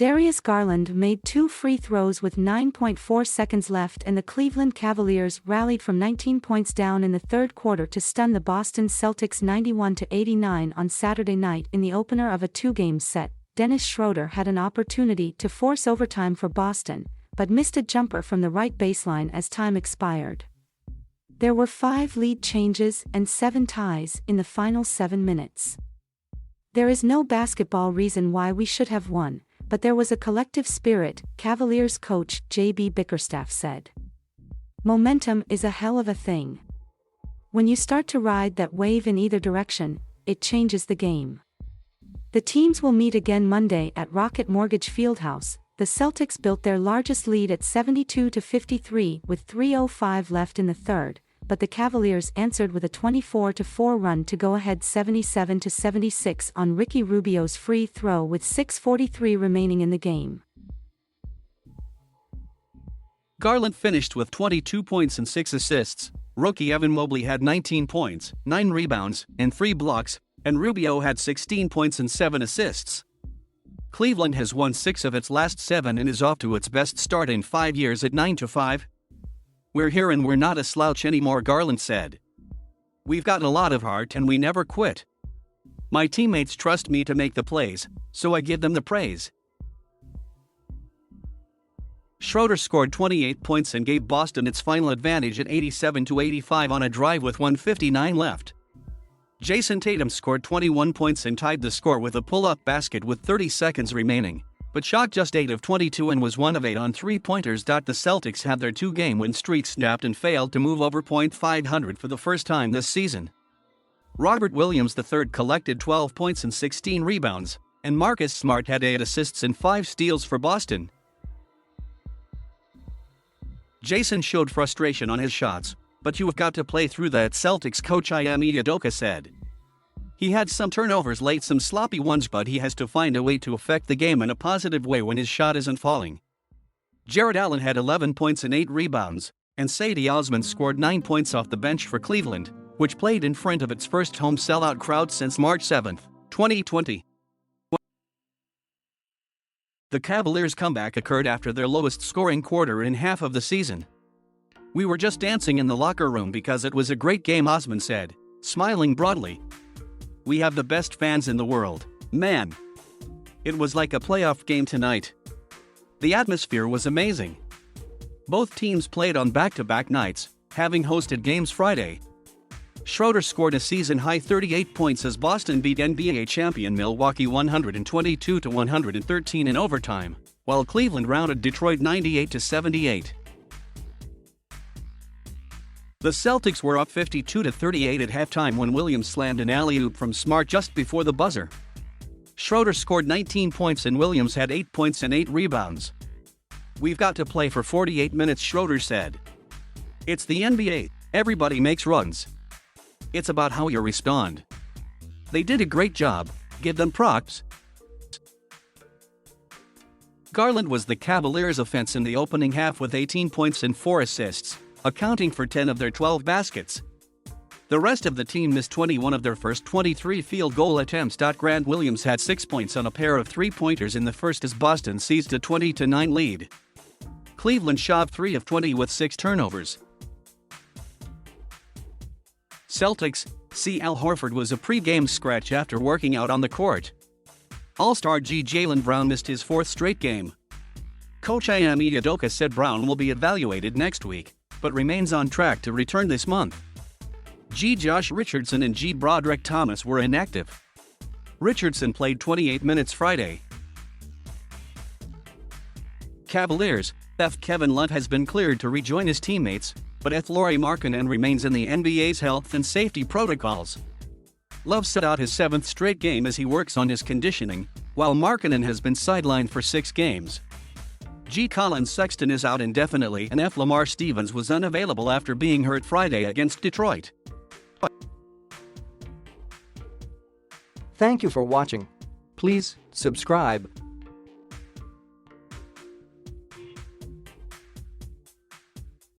Darius Garland made 2 free throws with 9.4 seconds left, and the Cleveland Cavaliers rallied from 19 points down in the third quarter to stun the Boston Celtics 91-89 on Saturday night in the opener of a 2-game set. Dennis Schroder had an opportunity to force overtime for Boston, but missed a jumper from the right baseline as time expired. There were 5 lead changes and 7 ties in the final 7 minutes. There is no basketball reason why we should have won, but there was a collective spirit, Cavaliers coach J.B. Bickerstaff said. Momentum is a hell of a thing. When you start to ride that wave in either direction, it changes the game. The teams will meet again Monday at Rocket Mortgage Fieldhouse. The Celtics built their largest lead at 72-53 with 3:05 left in the third, but the Cavaliers answered with a 24-4 run to go ahead 77-76 on Ricky Rubio's free throw with 6:43 remaining in the game. Garland finished with 22 points and 6 assists, rookie Evan Mobley had 19 points, 9 rebounds, and 3 blocks, and Rubio had 16 points and 7 assists. Cleveland has won 6 of its last 7 and is off to its best start in 5 years at 9-5. "We're here and we're not a slouch anymore," Garland said. "We've got a lot of heart and we never quit. My teammates trust me to make the plays, so I give them the praise." Schroder scored 28 points and gave Boston its final advantage at 87-85 on a drive with 1:59 left. Jason Tatum scored 21 points and tied the score with a pull-up basket with 30 seconds remaining, but shot just 8 of 22 and was 1 of 8 on 3-pointers. The Celtics had their 2-game win streak snapped and failed to move over .500 for the first time this season. Robert Williams III collected 12 points and 16 rebounds, and Marcus Smart had 8 assists and 5 steals for Boston. Jason showed frustration on his shots, but you've got to play through that, Celtics coach Ime Udoka said. He had some turnovers late, some sloppy ones, but he has to find a way to affect the game in a positive way when his shot isn't falling. Jared Allen had 11 points and 8 rebounds, and Sadie Osman scored 9 points off the bench for Cleveland, which played in front of its first home sellout crowd since March 7, 2020. The Cavaliers' comeback occurred after their lowest scoring quarter in half of the season. "We were just dancing in the locker room because it was a great game," Osman said, smiling broadly. "We have the best fans in the world, man. It was like a playoff game tonight. The atmosphere was amazing." Both teams played on back-to-back nights, having hosted games Friday. Schroder scored a season-high 38 points as Boston beat NBA champion Milwaukee 122-113 in overtime, while Cleveland routed Detroit 98-78. The Celtics were up 52-38 at halftime when Williams slammed an alley-oop from Smart just before the buzzer. Schroder scored 19 points and Williams had 8 points and 8 rebounds. "We've got to play for 48 minutes," Schroder said. "It's the NBA, everybody makes runs. It's about how you respond. They did a great job, give them props." Garland was the Cavaliers' offense in the opening half with 18 points and 4 assists, accounting for 10 of their 12 baskets. The rest of the team missed 21 of their first 23 field goal attempts. Grant Williams had 6 points on a pair of 3-pointers in the first as Boston seized a 20-9 lead. Cleveland shot 3 of 20 with 6 turnovers. Celtics, Al Horford was a pre-game scratch after working out on the court. All-star Jaylen Brown missed his 4th straight game. Coach Ime Udoka said Brown will be evaluated next week, but remains on track to return this month. Josh Richardson and Broderick Thomas were inactive. Richardson played 28 minutes Friday. Cavaliers, Kevin Love has been cleared to rejoin his teammates, but Lauri Markkanen remains in the NBA's health and safety protocols. Love set out his 7th straight game as he works on his conditioning, while Markkanen has been sidelined for 6 games. Colin Sexton is out indefinitely and Lamar Stevens was unavailable after being hurt Friday against Detroit. Thank you for watching. Please subscribe.